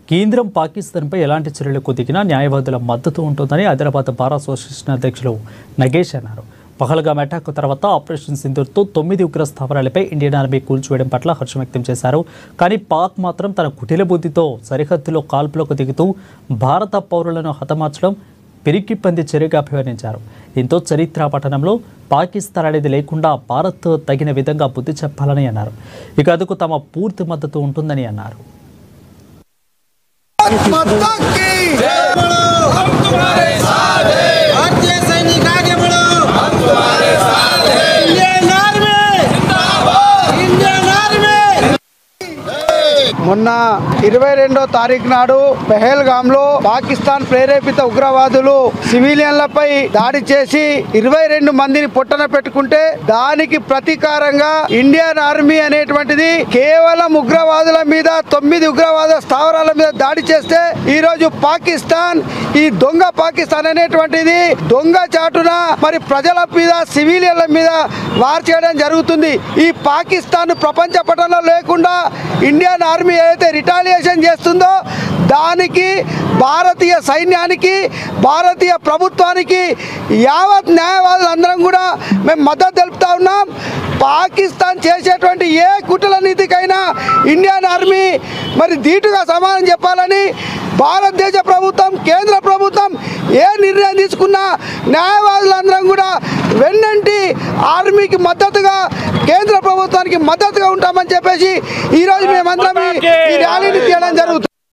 కేంద్రం పాకిస్తాన్పై ఎలాంటి చర్యలకు దిగినా న్యాయవాదుల మద్దతు ఉంటుందని హైదరాబాద్ బార్ అసోసియేషన్ అధ్యక్షులు నగేష్ అన్నారు. పహల్గామ్ అటాక్ తర్వాత ఆపరేషన్ సింధూర్తో 9 ఉగ్ర స్థావరాలపై ఇండియన్ ఆర్మీ కూల్చివేయడం పట్ల హర్షం వ్యక్తం చేశారు. కానీ పాక్ మాత్రం తన కుటిల బుద్ధితో సరిహద్దులో కాల్పులకు దిగుతూ భారత పౌరులను హతమార్చడం పిరికిపంది చర్యగా అభివర్ణించారు. దీంతో చరిత్ర పఠనంలో పాకిస్తాన్ అనేది లేకుండా భారత్ తగిన విధంగా బుద్ధి చెప్పాలని అన్నారు. ఇక అందుకు తమ పూర్తి మద్దతు ఉంటుందని అన్నారు. మొన్న 22వ తారీఖు నాడు పెహల్గామ్లో పాకిస్తాన్ ప్రేరేపిత ఉగ్రవాదులు సివిలియన్లపై దాడి చేసి 22 మందిని పొట్టన పెట్టుకుంటే దానికి ప్రతీకారంగా ఇండియన్ ఆర్మీ అనేటువంటిది కేవలం ఉగ్రవాదుల మీద 9 ఉగ్రవాద స్థావరాల మీద దాడి చేస్తే ఈ రోజు పాకిస్తాన్ ఈ దొంగ పాకిస్తాన్ అనేటువంటిది దొంగ చాటున మరి ప్రజల మీద సివిలియన్ల మీద వార్ చేయడం జరుగుతుంది. ఈ పాకిస్తాన్ ప్రపంచ పటంలో లేకుండా ఇండియన్ ఆర్మీ ఏదైతే రిటాలియేషన్ చేస్తుందో దానికి భారతీయ సైన్యానికి భారతీయ ప్రభుత్వానికి యావత్ న్యాయవాదులందరం కూడా మేము మద్దతు తెలుపుతా ఉన్నాం. పాకిస్తాన్ చేసేటువంటి ఏ కుట్రల నీతికైనా ఇండియన్ ఆర్మీ మరి ధీటుగా సమాధానం చెప్పాలని భారతదేశ ప్రభుత్వం కేంద్ర ప్రభుత్వం ఏ నిర్ణయం తీసుకున్నా న్యాయవాదులందరం కూడా వెన్నంటి ఆర్మీకి మద్దతుగా కేంద్ర ప్రభుత్వానికి మద్దతుగా ఉంటామని చెప్పేసి ఈరోజు మేమందరం ఈ ర్యాలీని తీయడం జరుగుతుంది.